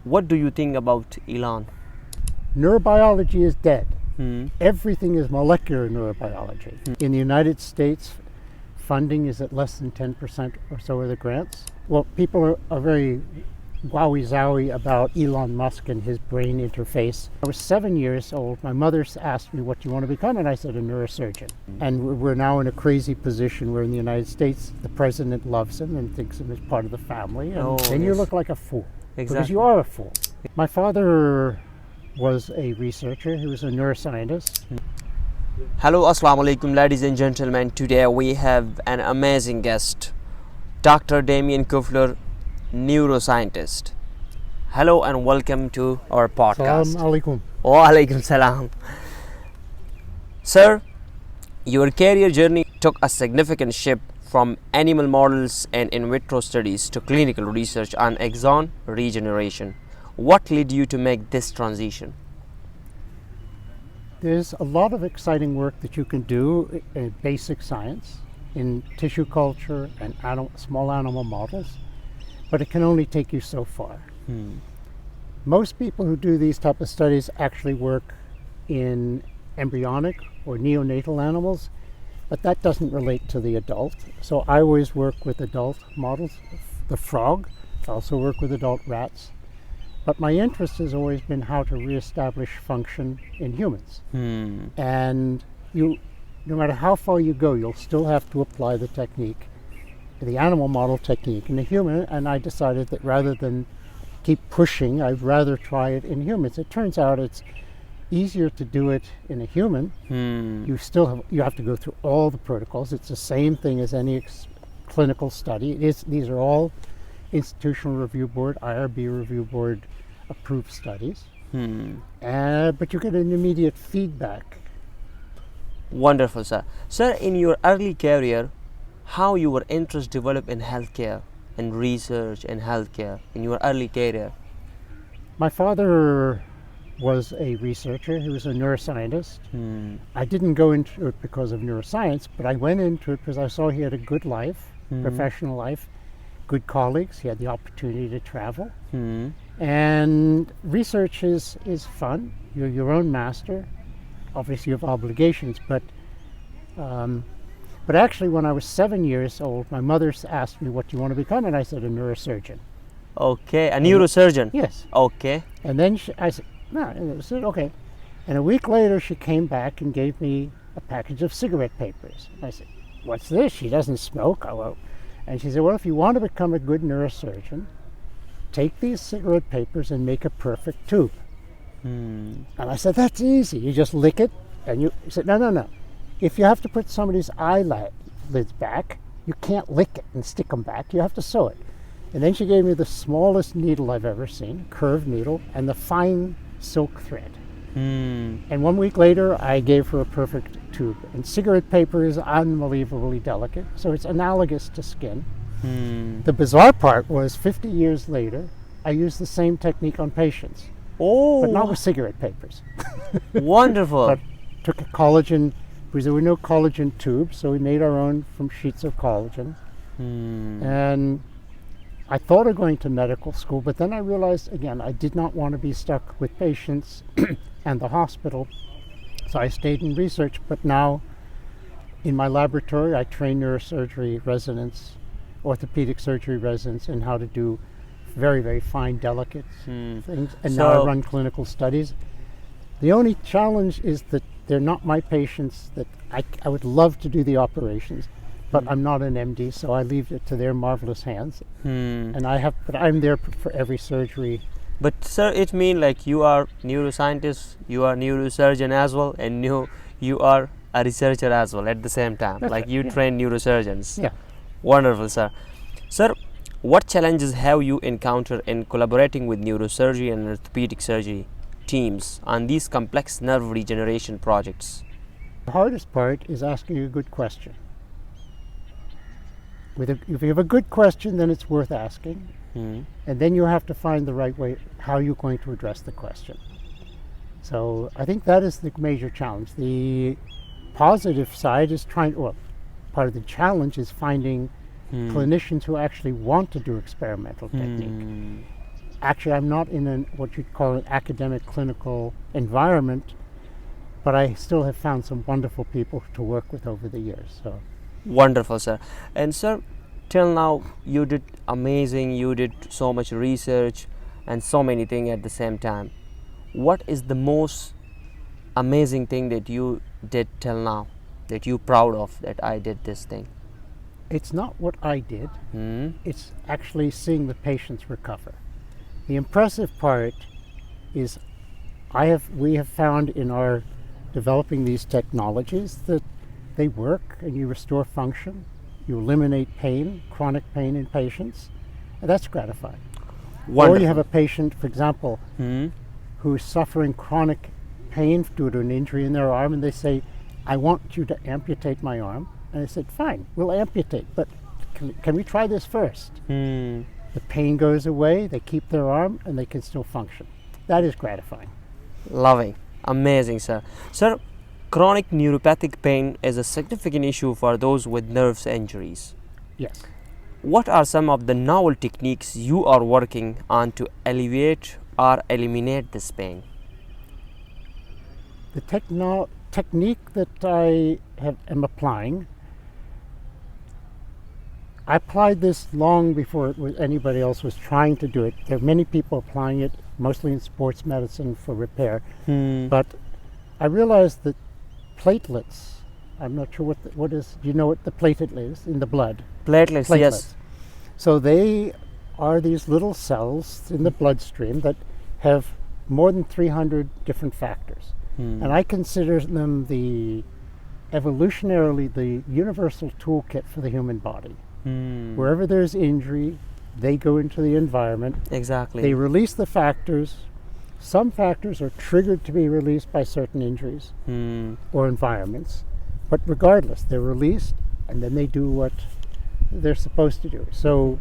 What do you think about Elon? Neurobiology is dead. Everything is molecular neurobiology. In the United States, funding is at less than 10% or so of the grants. Well, people are very wowie-zowie about Elon Musk and his brain interface. I was 7 years old. My mother asked me, what do you want to become? And I said, a neurosurgeon. And we're now in a crazy position where in the United States, the president loves him and thinks him as part of the family. And then you look like a fool. Exactly. Because you are a fool. My father was a researcher. He was a neuroscientist. Hello, assalamu alaikum, ladies and gentlemen. Today we have an amazing guest, Dr. Damien Kuffler, neuroscientist. Hello and welcome to our podcast. Salam alaikum. Wa alaikum salam. Sir, your career journey took a significant shift from animal models and in vitro studies to clinical research on axon regeneration. What led you to make this transition? There's a lot of exciting work that you can do in basic science, in tissue culture and small animal models, but it can only take you so far. Most people who do these type of studies actually work in embryonic or neonatal animals, but that doesn't relate to the adult. So I always work with adult models, the frog. I also work with adult rats. But my interest has always been how to reestablish function in humans. And no matter how far you go, you'll still have to apply the technique, the animal model technique in the human. And I decided that rather than keep pushing, I'd rather try it in humans. It turns out it's easier to do it in a human. You have to go through all the protocols. It's the same thing as any clinical study. These are all Institutional Review Board, IRB Review Board approved studies. But you get an immediate feedback. Wonderful, sir. Sir, in your early career, how your interest developed in healthcare and research in healthcare in your early career? My father was a researcher. He was a neuroscientist. I didn't go into it because of neuroscience, but I went into it because I saw he had a good life, professional life, good colleagues. He had the opportunity to travel. And research is fun. You're your own master. Obviously you have obligations, but actually when I was 7 years old, my mother asked me, what do you want to become? And I said, a neurosurgeon. Okay, a neurosurgeon? Yes. Okay. And then I said, no, and I said, okay. And a week later she came back and gave me a package of cigarette papers. I said, what's this? She doesn't smoke. And she said, well, if you want to become a good neurosurgeon, take these cigarette papers and make a perfect tube. And I said, that's easy. You just lick it. And you said, no. If you have to put somebody's eyelids back, you can't lick it and stick them back. You have to sew it. And then she gave me the smallest needle I've ever seen, curved needle, and the fine silk thread. And 1 week later, I gave her a perfect tube. And cigarette paper is unbelievably delicate, so it's analogous to skin. The bizarre part was 50 years later, I used the same technique on patients. But not with cigarette papers. Wonderful. But took a collagen, because there were no collagen tubes, so we made our own from sheets of collagen. And I thought of going to medical school, but then I realized, again, I did not want to be stuck with patients and the hospital. So I stayed in research, but now in my laboratory, I train neurosurgery residents, orthopedic surgery residents in how to do very, very fine, delicate things. And now I run clinical studies. The only challenge is that they're not my patients. That I would love to do the operations, but I'm not an MD, so I leave it to their marvelous hands. But I'm there for every surgery. But sir, it means like you are neuroscientist, you are neurosurgeon as well, and you are a researcher as well at the same time. That's like right, you train neurosurgeons. Yeah. Wonderful, sir. Sir, what challenges have you encountered in collaborating with neurosurgery and orthopedic surgery teams on these complex nerve regeneration projects? The hardest part is asking a good question. If you have a good question, then it's worth asking. And then you have to find the right way, how you're going to address the question. So I think that is the major challenge. The positive side is part of the challenge is finding clinicians who actually want to do experimental technique. actually, I'm not in what you'd call an academic clinical environment, but I still have found some wonderful people to work with over the years. So, wonderful, sir. And sir, till now you did amazing. You did so much research and so many things at the same time. What is the most amazing thing that you did till now that you're proud of, that I did this thing? it's not what I did. It's actually seeing the patients recover. The impressive part is we have found in our developing these technologies that they work and you restore function, you eliminate pain, chronic pain in patients, and that's gratifying. Wonderful. Or you have a patient, for example, who's suffering chronic pain due to an injury in their arm, and they say, I want you to amputate my arm. And I said, fine, we'll amputate, but can we try this first? The pain goes away, they keep their arm, and they can still function. That is gratifying. Loving. Amazing, sir. Sir, chronic neuropathic pain is a significant issue for those with nerves injuries. Yes. What are some of the novel techniques you are working on to alleviate or eliminate this pain? The technique that I am applying, I applied this long before anybody else was trying to do it. There are many people applying it, mostly in sports medicine for repair. But I realized that platelets, I'm not sure what is, do you know what the platelet is in the blood? Platelets, yes. So they are these little cells in the bloodstream that have more than 300 different factors. And I consider them evolutionarily the universal toolkit for the human body. Wherever there's injury, they go into the environment. Exactly. They release the factors. Some factors are triggered to be released by certain injuries or environments. But regardless, they're released and then they do what they're supposed to do. So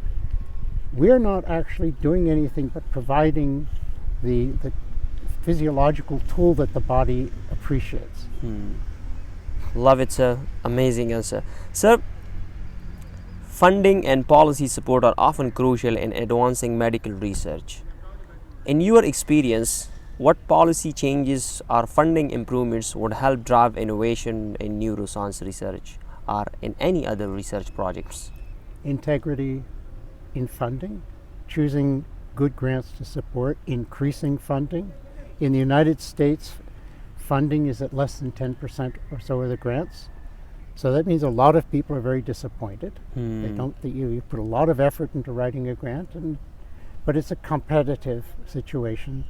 we're not actually doing anything but providing the physiological tool that the body appreciates. Love it, sir. Amazing answer. Sir, funding and policy support are often crucial in advancing medical research. In your experience, what policy changes or funding improvements would help drive innovation in neuroscience research or in any other research projects? Integrity in funding, choosing good grants to support, increasing funding. In the United States, funding is at less than 10% or so of the grants. So that means a lot of people are very disappointed. They don't. You put a lot of effort into writing a grant, but it's a competitive situation,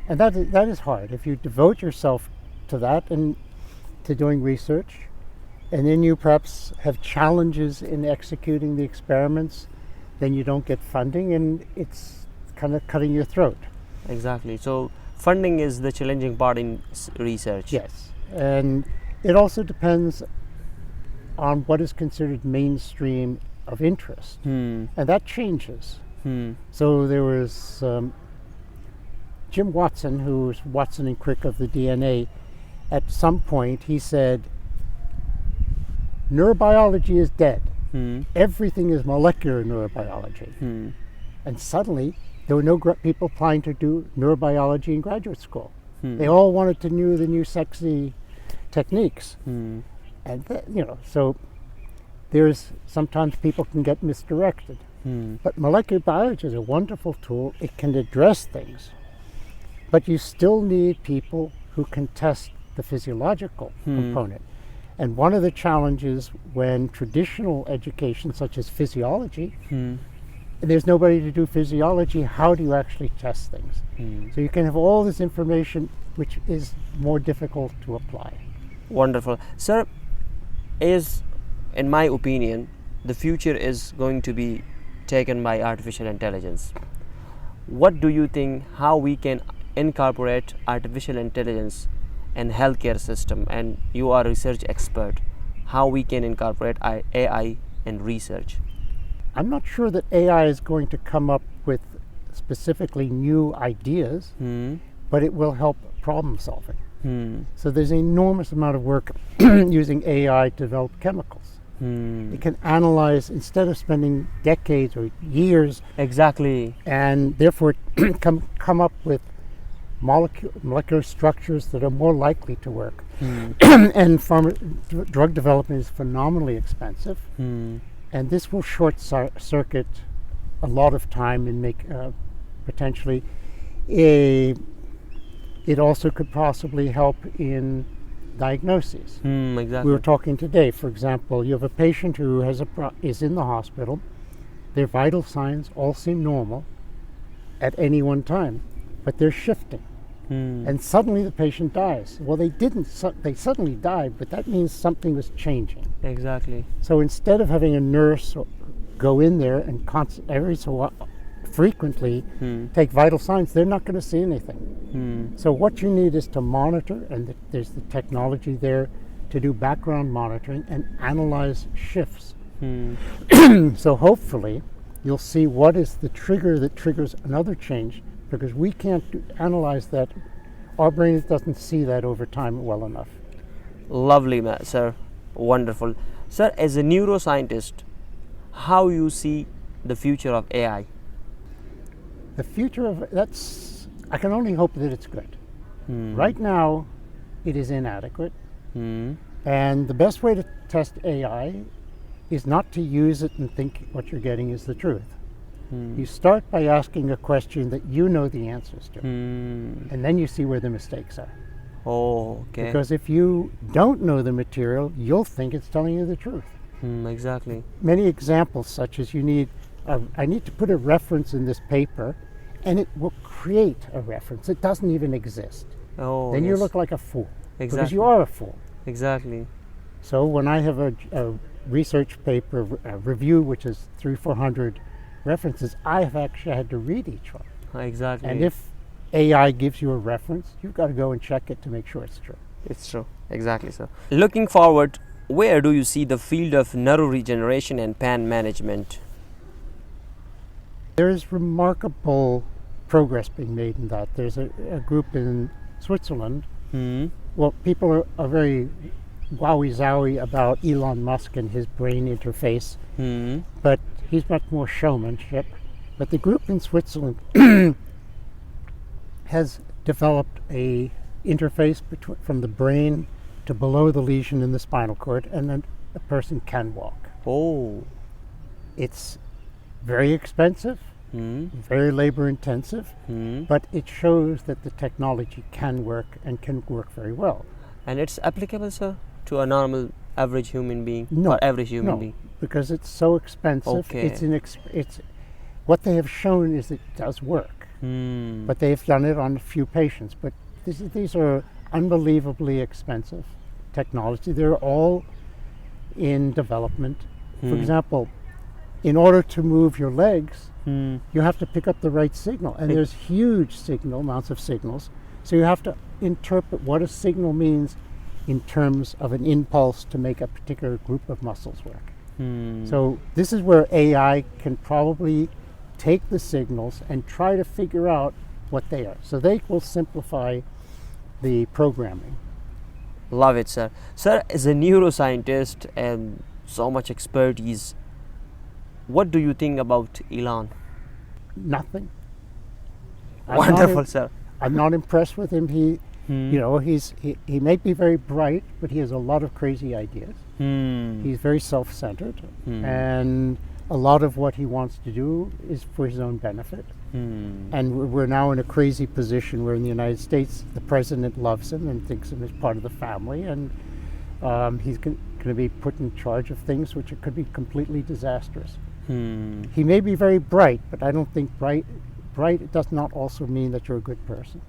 and that is hard. If you devote yourself to that and to doing research, and then you perhaps have challenges in executing the experiments, then you don't get funding, and it's kind of cutting your throat. Exactly. So funding is the challenging part in research. Yes, and it also depends on what is considered mainstream of interest, and that changes. So there was Jim Watson, who was Watson and Crick of the DNA. At some point, he said, neurobiology is dead. Everything is molecular neurobiology. And suddenly, there were no people applying to do neurobiology in graduate school. They all wanted to know the new sexy techniques. And so there's sometimes people can get misdirected. But molecular biology is a wonderful tool. It can address things. But you still need people who can test the physiological component. And one of the challenges when traditional education, such as physiology, and there's nobody to do physiology, how do you actually test things? So you can have all this information, which is more difficult to apply. Wonderful. Sir, in my opinion, the future is going to be taken by artificial intelligence. What do you think, how we can incorporate artificial intelligence in healthcare system? And you are a research expert. How we can incorporate AI in research? I'm not sure that AI is going to come up with specifically new ideas, but it will help problem solving. So there's an enormous amount of work using AI to develop chemicals. It can analyze instead of spending decades or years, Exactly. and therefore come up with molecular structures that are more likely to work. And drug development is phenomenally expensive, and this will short circuit a lot of time and make potentially it also could possibly help in diagnoses. Exactly. We were talking today, for example, you have a patient who is in the hospital, their vital signs all seem normal at any one time, but they're shifting. And suddenly the patient dies. Well, they suddenly died, but that means something was changing. Exactly. So instead of having a nurse go in there and every so frequently take vital signs, they're not going to see anything. So what you need is to monitor, and there's the technology there to do background monitoring and analyze shifts. So hopefully you'll see what is the trigger that triggers another change, because we can't analyze that. Our brain doesn't see that over time well enough. Lovely, sir. Wonderful. Sir, as a neuroscientist, how you see the future of AI? The future of I can only hope that it's good. Right now, it is inadequate. And the best way to test AI is not to use it and think what you're getting is the truth. You start by asking a question that you know the answers to, and then you see where the mistakes are. Oh, okay. Because if you don't know the material, you'll think it's telling you the truth. Exactly. Many examples, such as I need to put a reference in this paper, and it will create a reference. It doesn't even exist. Oh, then you yes. look like a fool. Exactly. Because you are a fool. Exactly. So when I have a research paper review, which is 300-400 references, I have actually had to read each one. Exactly. And if AI gives you a reference, you've got to go and check it to make sure it's true. It's true. Exactly, sir. Looking forward, where do you see the field of neuroregeneration and pain management? There is remarkable progress being made in that. There's a group in Switzerland. Well, people are very wowie-zowie about Elon Musk and his brain interface, but he's much more showmanship. But the group in Switzerland has developed a interface from the brain to below the lesion in the spinal cord, and then a person can walk. Oh. It's very expensive, very labor intensive, but it shows that the technology can work and can work very well. And it's applicable, sir, to a normal average human being? No, or average human being? because it's so expensive. Okay. It's what they have shown is it does work, but they've done it on a few patients. But these are unbelievably expensive technology. They're all in development. For example, in order to move your legs, you have to pick up the right signal, and there's huge amounts of signals. So you have to interpret what a signal means in terms of an impulse to make a particular group of muscles work. So this is where AI can probably take the signals and try to figure out what they are. So they will simplify the programming. Love it, sir. Sir, as a neuroscientist and so much expertise, what do you think about Elon? Nothing. Wonderful, sir. I'm not impressed with him. He may be very bright, but he has a lot of crazy ideas. He's very self-centered, and a lot of what he wants to do is for his own benefit. And we're now in a crazy position where in the United States, the president loves him and thinks him as part of the family, and he's going to be put in charge of things which could be completely disastrous. He may be very bright, but I don't think bright does not also mean that you're a good person.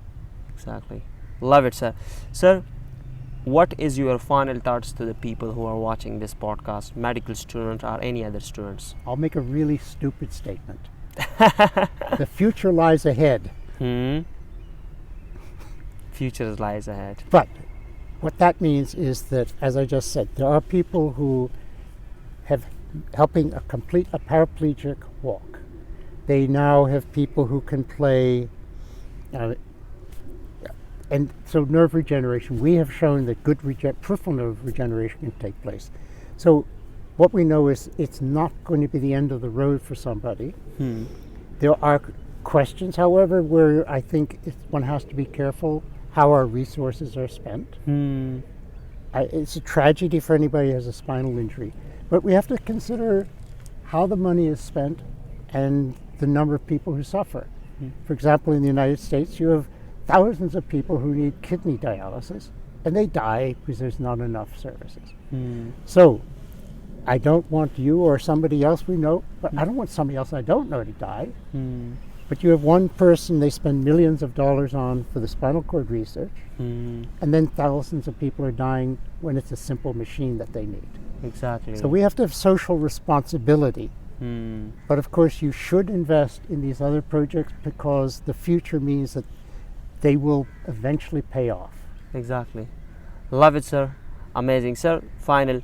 Exactly. Love it, sir. Sir, what is your final thoughts to the people who are watching this podcast, medical students or any other students? I'll make a really stupid statement. The future lies ahead. Future lies ahead. But what that means is that, as I just said, there are people who have helping a paraplegic walk. They now have people who can play, and so nerve regeneration. We have shown that good peripheral nerve regeneration can take place. So what we know is it's not going to be the end of the road for somebody. There are questions, however, where I think one has to be careful how our resources are spent. It's a tragedy for anybody who has a spinal injury, but we have to consider how the money is spent and the number of people who suffer. For example, in the United States, you have thousands of people who need kidney dialysis, and they die because there's not enough services. So I don't want you or somebody else we know, but I don't want somebody else I don't know to die. But you have one person they spend millions of dollars on for the spinal cord research, and then thousands of people are dying when it's a simple machine that they need. Exactly. So we have to have social responsibility. But of course you should invest in these other projects because the future means that they will eventually pay off. Exactly. Love it, sir. Amazing. Sir, final,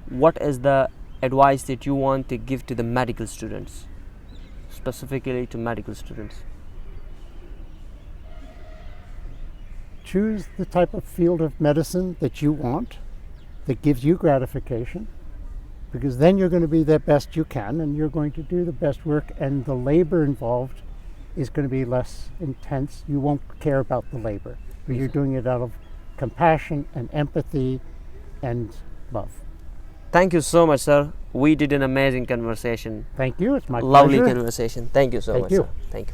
what is the advice that you want to give to the medical students, specifically to medical students? Choose the type of field of medicine that you want, that gives you gratification, because then you're going to be the best you can and you're going to do the best work, and the labor involved is going to be less intense. You won't care about the labor, but you're doing it out of compassion and empathy and love. Thank you so much, sir. We did an amazing conversation. Thank you. It's my Lovely pleasure. conversation. Thank you so Thank much, you. sir. Thank you.